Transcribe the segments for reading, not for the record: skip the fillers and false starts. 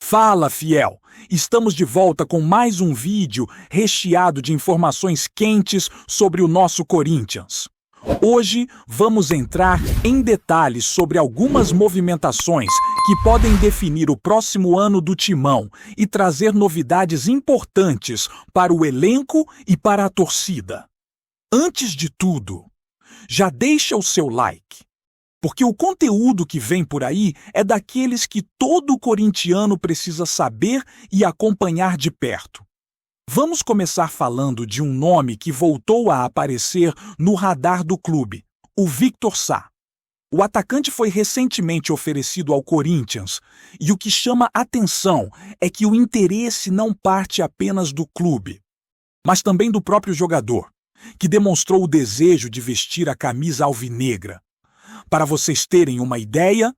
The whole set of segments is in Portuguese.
Fala, fiel! Estamos de volta com mais um vídeo recheado de informações quentes sobre o nosso Corinthians. Hoje vamos entrar em detalhes sobre algumas movimentações que podem definir o próximo ano do Timão e trazer novidades importantes para o elenco e para a torcida. Antes de tudo, já deixa o seu like, porque o conteúdo que vem por aí é daqueles que todo corintiano precisa saber e acompanhar de perto. Vamos começar falando de um nome que voltou a aparecer no radar do clube, o Victor Sá. O atacante foi recentemente oferecido ao Corinthians, e o que chama atenção é que o interesse não parte apenas do clube, mas também do próprio jogador, que demonstrou o desejo de vestir a camisa alvinegra. Para vocês terem uma ideia,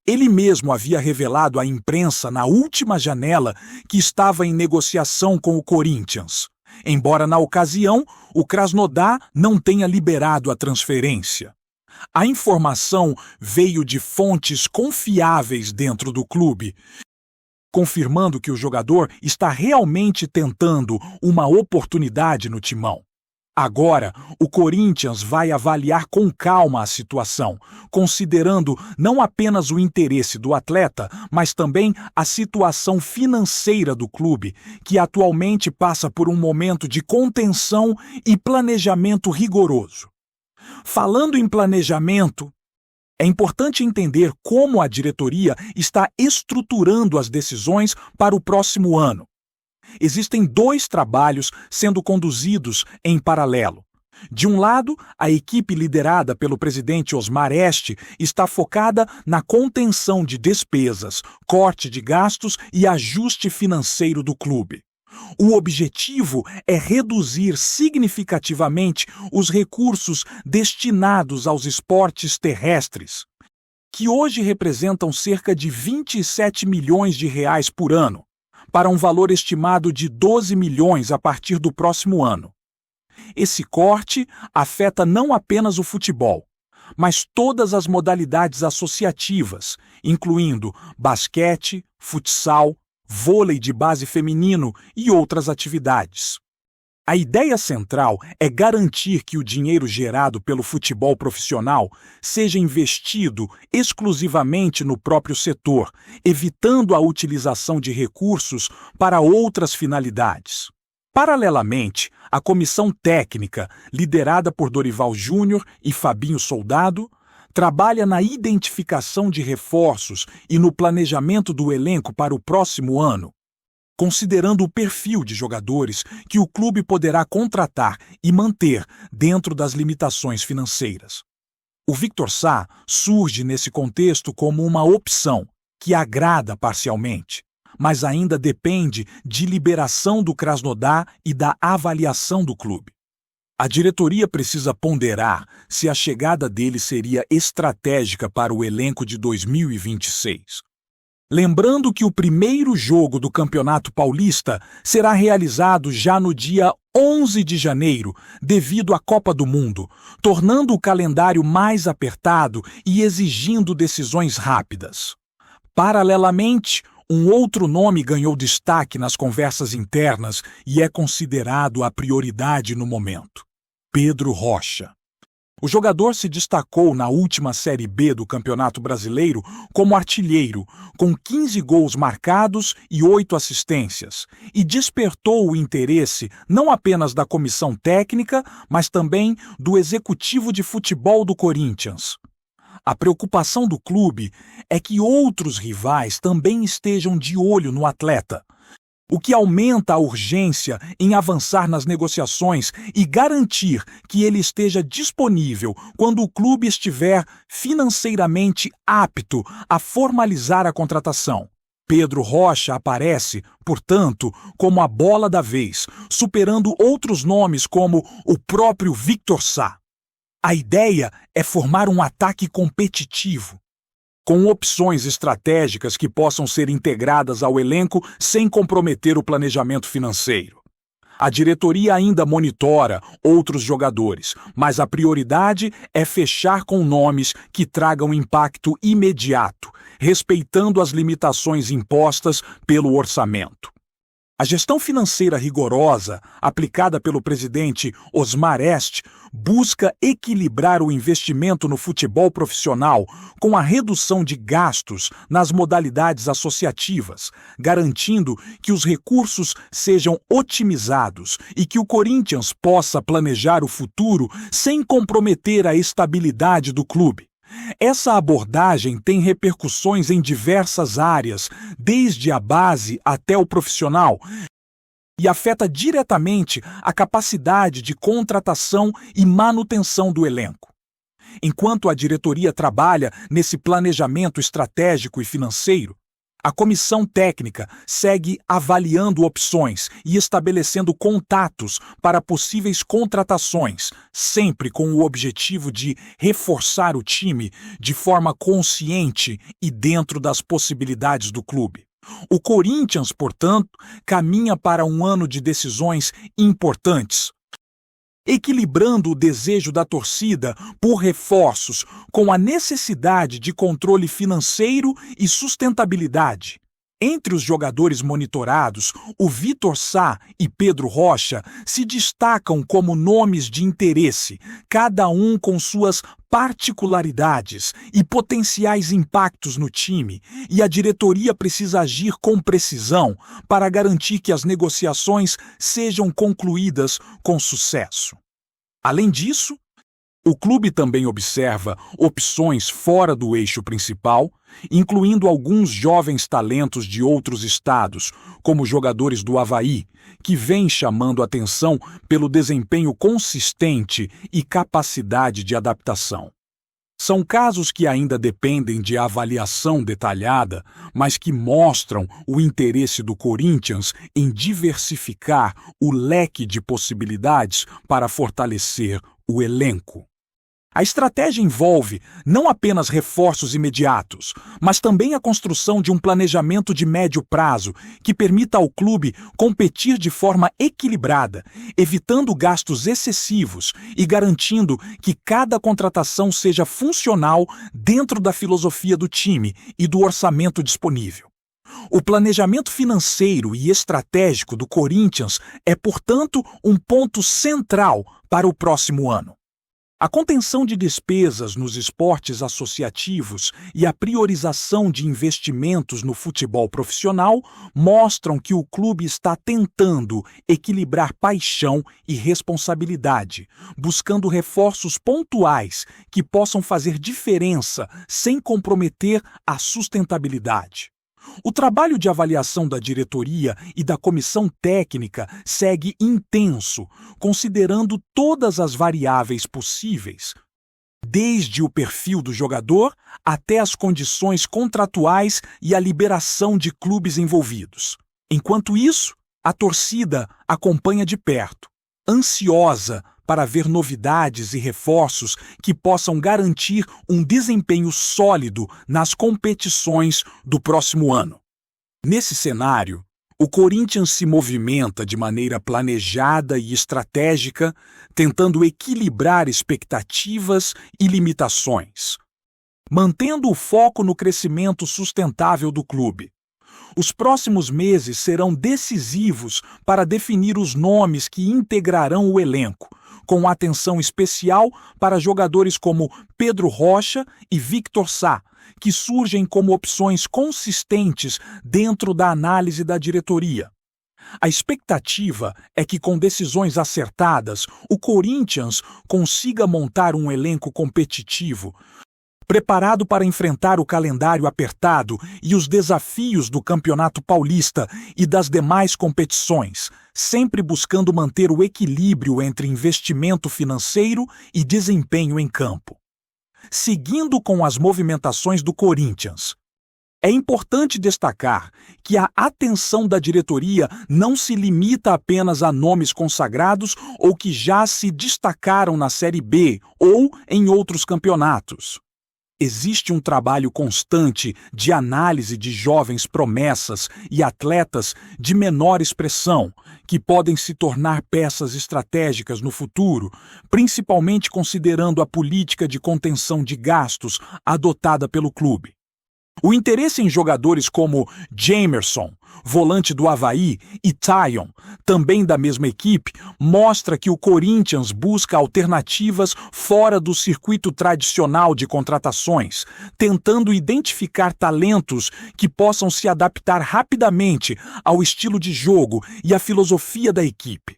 ele mesmo havia revelado à imprensa na última janela que estava em negociação com o Corinthians, embora na ocasião o Krasnodar não tenha liberado a transferência. A informação veio de fontes confiáveis dentro do clube, confirmando que o jogador está realmente tentando uma oportunidade no Timão. Agora, o Corinthians vai avaliar com calma a situação, considerando não apenas o interesse do atleta, mas também a situação financeira do clube, que atualmente passa por um momento de contenção e planejamento rigoroso. Falando em planejamento, é importante entender como a diretoria está estruturando as decisões para o próximo ano. Existem dois trabalhos sendo conduzidos em paralelo. De um lado, a equipe liderada pelo presidente Osmar Este está focada na contenção de despesas, corte de gastos e ajuste financeiro do clube. O objetivo é reduzir significativamente os recursos destinados aos esportes terrestres, que hoje representam cerca de 27 milhões de reais por ano, para um valor estimado de 12 milhões a partir do próximo ano. Esse corte afeta não apenas o futebol, mas todas as modalidades associativas, incluindo basquete, futsal, vôlei de base feminino e outras atividades. A ideia central é garantir que o dinheiro gerado pelo futebol profissional seja investido exclusivamente no próprio setor, evitando a utilização de recursos para outras finalidades. Paralelamente, a comissão técnica, liderada por Dorival Júnior e Fabinho Soldado, trabalha na identificação de reforços e no planejamento do elenco para o próximo ano, considerando o perfil de jogadores que o clube poderá contratar e manter dentro das limitações financeiras. O Victor Sá surge nesse contexto como uma opção que agrada parcialmente, mas ainda depende de liberação do Krasnodar e da avaliação do clube. A diretoria precisa ponderar se a chegada dele seria estratégica para o elenco de 2026. Lembrando que o primeiro jogo do Campeonato Paulista será realizado já no dia 11 de janeiro, devido à Copa do Mundo, tornando o calendário mais apertado e exigindo decisões rápidas. Paralelamente, um outro nome ganhou destaque nas conversas internas e é considerado a prioridade no momento: Pedro Rocha. O jogador se destacou na última Série B do Campeonato Brasileiro como artilheiro, com 15 gols marcados e 8 assistências, e despertou o interesse não apenas da comissão técnica, mas também do executivo de futebol do Corinthians. A preocupação do clube é que outros rivais também estejam de olho no atleta, o que aumenta a urgência em avançar nas negociações e garantir que ele esteja disponível quando o clube estiver financeiramente apto a formalizar a contratação. Pedro Rocha aparece, portanto, como a bola da vez, superando outros nomes como o próprio Victor Sá. A ideia é formar um ataque competitivo, com opções estratégicas que possam ser integradas ao elenco sem comprometer o planejamento financeiro. A diretoria ainda monitora outros jogadores, mas a prioridade é fechar com nomes que tragam impacto imediato, respeitando as limitações impostas pelo orçamento. A gestão financeira rigorosa, aplicada pelo presidente Osmar Est, busca equilibrar o investimento no futebol profissional com a redução de gastos nas modalidades associativas, garantindo que os recursos sejam otimizados e que o Corinthians possa planejar o futuro sem comprometer a estabilidade do clube. Essa abordagem tem repercussões em diversas áreas, desde a base até o profissional, e afeta diretamente a capacidade de contratação e manutenção do elenco. Enquanto a diretoria trabalha nesse planejamento estratégico e financeiro, a comissão técnica segue avaliando opções e estabelecendo contatos para possíveis contratações, sempre com o objetivo de reforçar o time de forma consciente e dentro das possibilidades do clube. O Corinthians, portanto, caminha para um ano de decisões importantes, equilibrando o desejo da torcida por reforços com a necessidade de controle financeiro e sustentabilidade. Entre os jogadores monitorados, o Vitor Sá e Pedro Rocha se destacam como nomes de interesse, cada um com suas particularidades e potenciais impactos no time, e a diretoria precisa agir com precisão para garantir que as negociações sejam concluídas com sucesso. Além disso, o clube também observa opções fora do eixo principal, incluindo alguns jovens talentos de outros estados, como jogadores do Avaí, que vêm chamando atenção pelo desempenho consistente e capacidade de adaptação. São casos que ainda dependem de avaliação detalhada, mas que mostram o interesse do Corinthians em diversificar o leque de possibilidades para fortalecer o elenco. A estratégia envolve não apenas reforços imediatos, mas também a construção de um planejamento de médio prazo que permita ao clube competir de forma equilibrada, evitando gastos excessivos e garantindo que cada contratação seja funcional dentro da filosofia do time e do orçamento disponível. O planejamento financeiro e estratégico do Corinthians é, portanto, um ponto central para o próximo ano. A contenção de despesas nos esportes associativos e a priorização de investimentos no futebol profissional mostram que o clube está tentando equilibrar paixão e responsabilidade, buscando reforços pontuais que possam fazer diferença sem comprometer a sustentabilidade. O trabalho de avaliação da diretoria e da comissão técnica segue intenso, considerando todas as variáveis possíveis, desde o perfil do jogador até as condições contratuais e a liberação de clubes envolvidos. Enquanto isso, a torcida acompanha de perto, ansiosa para ver novidades e reforços que possam garantir um desempenho sólido nas competições do próximo ano. Nesse cenário, o Corinthians se movimenta de maneira planejada e estratégica, tentando equilibrar expectativas e limitações, mantendo o foco no crescimento sustentável do clube. Os próximos meses serão decisivos para definir os nomes que integrarão o elenco, com atenção especial para jogadores como Pedro Rocha e Vitor Sá, que surgem como opções consistentes dentro da análise da diretoria. A expectativa é que, com decisões acertadas, o Corinthians consiga montar um elenco competitivo, preparado para enfrentar o calendário apertado e os desafios do Campeonato Paulista e das demais competições, sempre buscando manter o equilíbrio entre investimento financeiro e desempenho em campo. Seguindo com as movimentações do Corinthians, é importante destacar que a atenção da diretoria não se limita apenas a nomes consagrados ou que já se destacaram na Série B ou em outros campeonatos. Existe um trabalho constante de análise de jovens promessas e atletas de menor expressão, que podem se tornar peças estratégicas no futuro, principalmente considerando a política de contenção de gastos adotada pelo clube. O interesse em jogadores como Jamerson, volante do Avaí, e Tyon, também da mesma equipe, mostra que o Corinthians busca alternativas fora do circuito tradicional de contratações, tentando identificar talentos que possam se adaptar rapidamente ao estilo de jogo e à filosofia da equipe.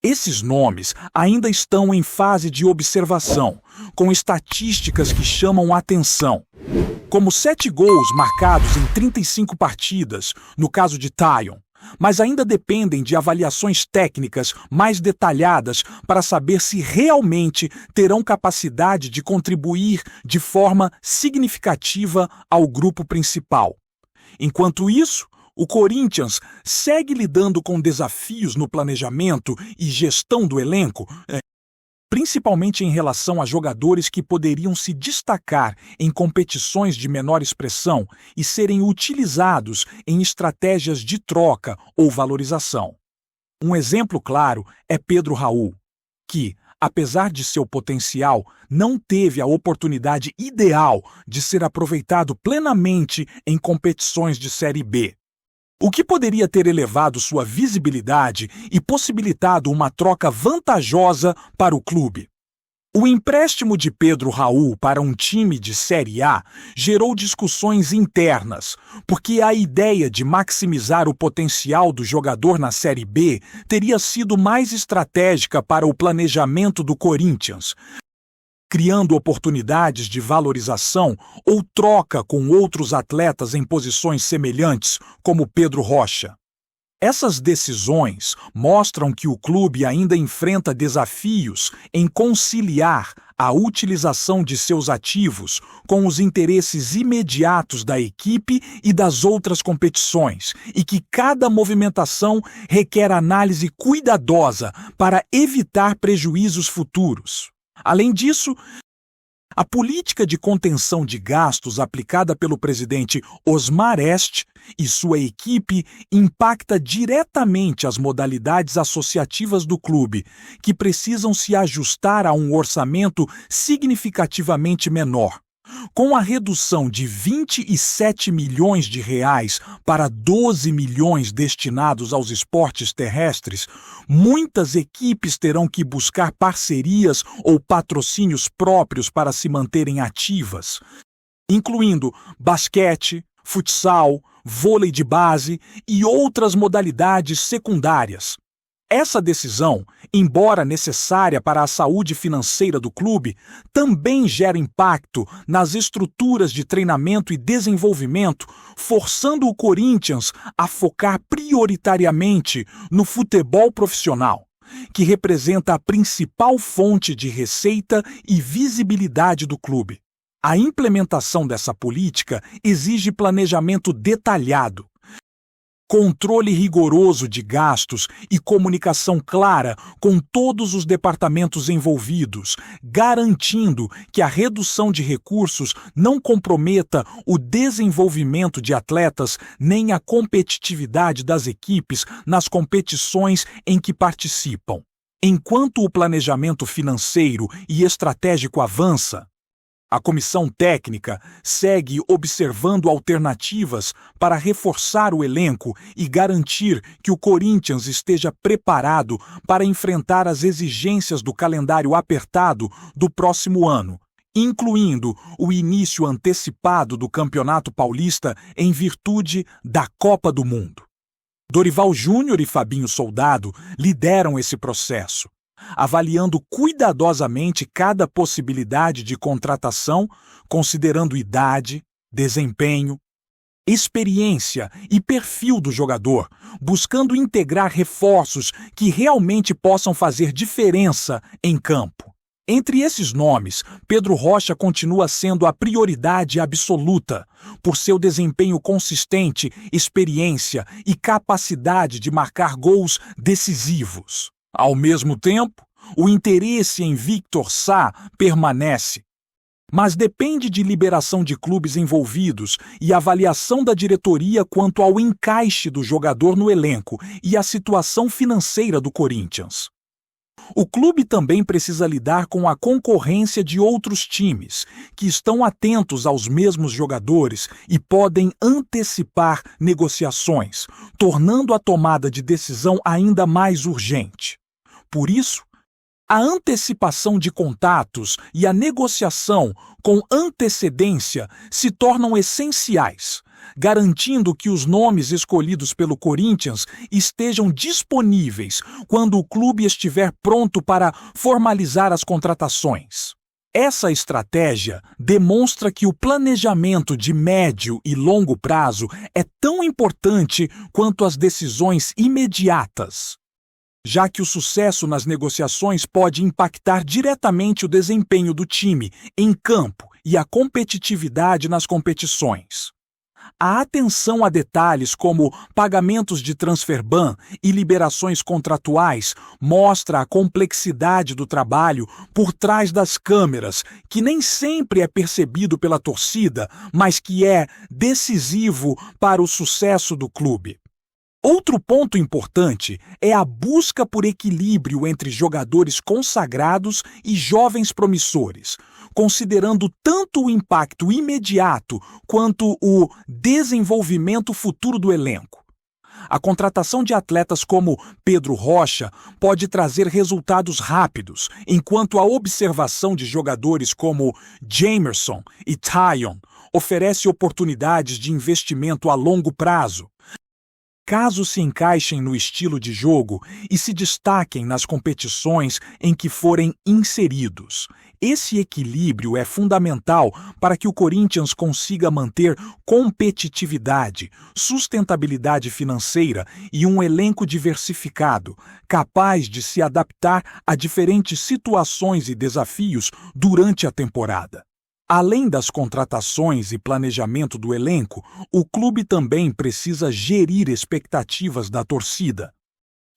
Esses nomes ainda estão em fase de observação, com estatísticas que chamam a atenção, como 7 gols marcados em 35 partidas, no caso de Tyon, mas ainda dependem de avaliações técnicas mais detalhadas para saber se realmente terão capacidade de contribuir de forma significativa ao grupo principal. Enquanto isso, o Corinthians segue lidando com desafios no planejamento e gestão do elenco, principalmente em relação a jogadores que poderiam se destacar em competições de menor expressão e serem utilizados em estratégias de troca ou valorização. Um exemplo claro é Pedro Raul, que, apesar de seu potencial, não teve a oportunidade ideal de ser aproveitado plenamente em competições de Série B, o que poderia ter elevado sua visibilidade e possibilitado uma troca vantajosa para o clube. O empréstimo de Pedro Raul para um time de Série A gerou discussões internas, porque a ideia de maximizar o potencial do jogador na Série B teria sido mais estratégica para o planejamento do Corinthians, criando oportunidades de valorização ou troca com outros atletas em posições semelhantes, como Pedro Rocha. Essas decisões mostram que o clube ainda enfrenta desafios em conciliar a utilização de seus ativos com os interesses imediatos da equipe e das outras competições, e que cada movimentação requer análise cuidadosa para evitar prejuízos futuros. Além disso, a política de contenção de gastos aplicada pelo presidente Osmar Est e sua equipe impacta diretamente as modalidades associativas do clube, que precisam se ajustar a um orçamento significativamente menor. Com a redução de 27 milhões de reais para 12 milhões destinados aos esportes terrestres, muitas equipes terão que buscar parcerias ou patrocínios próprios para se manterem ativas, incluindo basquete, futsal, vôlei de base e outras modalidades secundárias. Essa decisão, embora necessária para a saúde financeira do clube, também gera impacto nas estruturas de treinamento e desenvolvimento, forçando o Corinthians a focar prioritariamente no futebol profissional, que representa a principal fonte de receita e visibilidade do clube. A implementação dessa política exige planejamento detalhado, controle rigoroso de gastos e comunicação clara com todos os departamentos envolvidos, garantindo que a redução de recursos não comprometa o desenvolvimento de atletas nem a competitividade das equipes nas competições em que participam. Enquanto o planejamento financeiro e estratégico avança, a comissão técnica segue observando alternativas para reforçar o elenco e garantir que o Corinthians esteja preparado para enfrentar as exigências do calendário apertado do próximo ano, incluindo o início antecipado do Campeonato Paulista em virtude da Copa do Mundo. Dorival Júnior e Fabinho Soldado lideram esse processo, avaliando cuidadosamente cada possibilidade de contratação, considerando idade, desempenho, experiência e perfil do jogador, buscando integrar reforços que realmente possam fazer diferença em campo. Entre esses nomes, Pedro Rocha continua sendo a prioridade absoluta, por seu desempenho consistente, experiência e capacidade de marcar gols decisivos. Ao mesmo tempo, o interesse em Victor Sá permanece. mas depende de liberação de clubes envolvidos e avaliação da diretoria quanto ao encaixe do jogador no elenco e a situação financeira do Corinthians. O clube também precisa lidar com a concorrência de outros times, que estão atentos aos mesmos jogadores e podem antecipar negociações, tornando a tomada de decisão ainda mais urgente. Por isso, a antecipação de contatos e a negociação com antecedência se tornam essenciais, garantindo que os nomes escolhidos pelo Corinthians estejam disponíveis quando o clube estiver pronto para formalizar as contratações. Essa estratégia demonstra que o planejamento de médio e longo prazo é tão importante quanto as decisões imediatas, já que o sucesso nas negociações pode impactar diretamente o desempenho do time em campo e a competitividade nas competições. A atenção a detalhes como pagamentos de transfer ban e liberações contratuais mostra a complexidade do trabalho por trás das câmeras, que nem sempre é percebido pela torcida, mas que é decisivo para o sucesso do clube. Outro ponto importante é a busca por equilíbrio entre jogadores consagrados e jovens promissores, considerando tanto o impacto imediato quanto o desenvolvimento futuro do elenco. A contratação de atletas como Pedro Rocha pode trazer resultados rápidos, enquanto a observação de jogadores como Jamerson e Tyon oferece oportunidades de investimento a longo prazo. Caso se encaixem no estilo de jogo e se destaquem nas competições em que forem inseridos. Esse equilíbrio é fundamental para que o Corinthians consiga manter competitividade, sustentabilidade financeira e um elenco diversificado, capaz de se adaptar a diferentes situações e desafios durante a temporada. Além das contratações e planejamento do elenco, o clube também precisa gerir expectativas da torcida,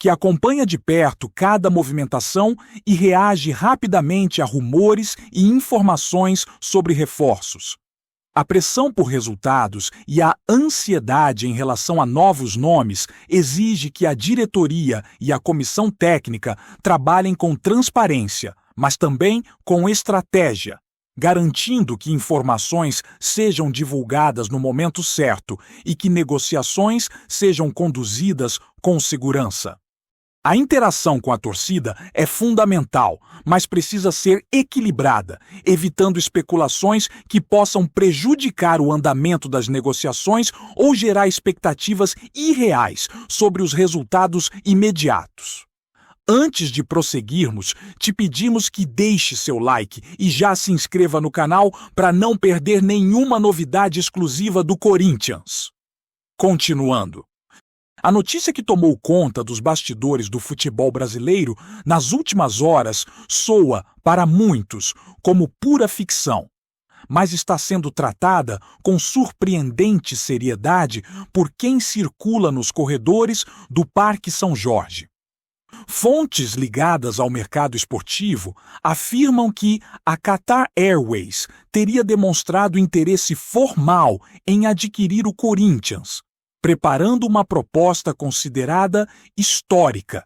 que acompanha de perto cada movimentação e reage rapidamente a rumores e informações sobre reforços. A pressão por resultados e a ansiedade em relação a novos nomes exige que a diretoria e a comissão técnica trabalhem com transparência, mas também com estratégia, garantindo que informações sejam divulgadas no momento certo e que negociações sejam conduzidas com segurança. A interação com a torcida é fundamental, mas precisa ser equilibrada, evitando especulações que possam prejudicar o andamento das negociações ou gerar expectativas irreais sobre os resultados imediatos. Antes de prosseguirmos, te pedimos que deixe seu like e já se inscreva no canal para não perder nenhuma novidade exclusiva do Corinthians. Continuando. A notícia que tomou conta dos bastidores do futebol brasileiro nas últimas horas soa, para muitos, como pura ficção, mas está sendo tratada com surpreendente seriedade por quem circula nos corredores do Parque São Jorge. Fontes ligadas ao mercado esportivo afirmam que a Qatar Airways teria demonstrado interesse formal em adquirir o Corinthians, preparando uma proposta considerada histórica.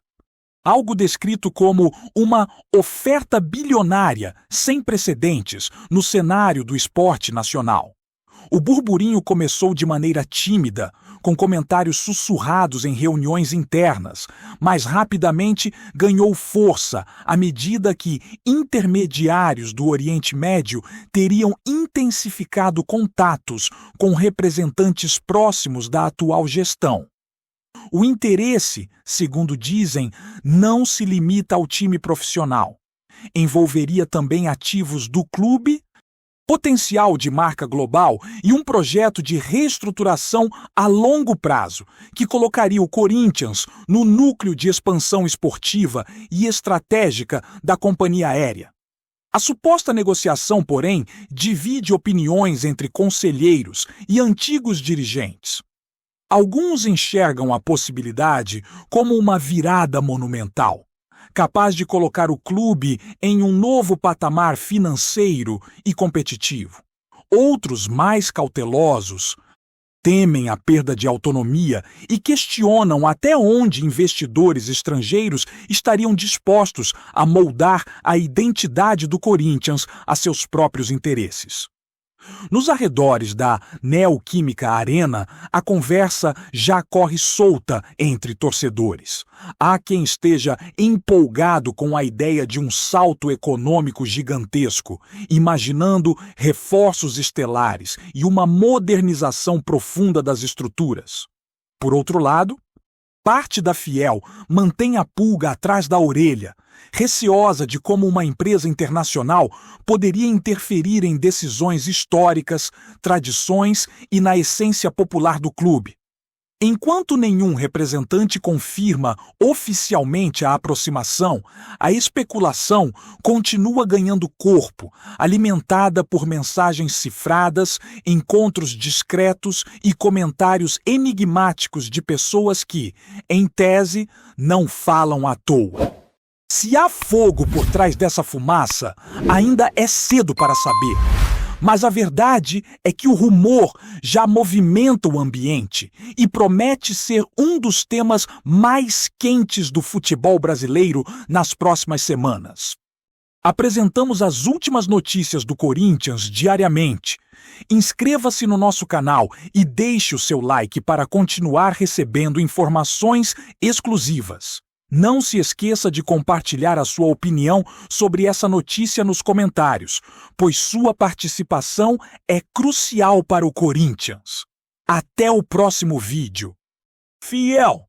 Algo descrito como uma oferta bilionária sem precedentes no cenário do esporte nacional. O burburinho começou de maneira tímida, com comentários sussurrados em reuniões internas, mas rapidamente ganhou força à medida que intermediários do Oriente Médio teriam intensificado contatos com representantes próximos da atual gestão. O interesse, segundo dizem, não se limita ao time profissional. Envolveria também ativos do clube, potencial de marca global e um projeto de reestruturação a longo prazo, que colocaria o Corinthians no núcleo de expansão esportiva e estratégica da companhia aérea. A suposta negociação, porém, divide opiniões entre conselheiros e antigos dirigentes. Alguns enxergam a possibilidade como uma virada monumental, capaz de colocar o clube em um novo patamar financeiro e competitivo. Outros, mais cautelosos, temem a perda de autonomia e questionam até onde investidores estrangeiros estariam dispostos a moldar a identidade do Corinthians a seus próprios interesses. Nos arredores da Neoquímica Arena, a conversa já corre solta entre torcedores. Há quem esteja empolgado com a ideia de um salto econômico gigantesco, imaginando reforços estelares e uma modernização profunda das estruturas. Por outro lado, parte da Fiel mantém a pulga atrás da orelha, receosa de como uma empresa internacional poderia interferir em decisões históricas, tradições e na essência popular do clube. Enquanto nenhum representante confirma oficialmente a aproximação, a especulação continua ganhando corpo, alimentada por mensagens cifradas, encontros discretos e comentários enigmáticos de pessoas que, em tese, não falam à toa. Se há fogo por trás dessa fumaça, ainda é cedo para saber. Mas a verdade é que o rumor já movimenta o ambiente e promete ser um dos temas mais quentes do futebol brasileiro nas próximas semanas. Apresentamos as últimas notícias do Corinthians diariamente. Inscreva-se no nosso canal e deixe o seu like para continuar recebendo informações exclusivas. Não se esqueça de compartilhar a sua opinião sobre essa notícia nos comentários, pois sua participação é crucial para o Corinthians. Até o próximo vídeo. Fiel!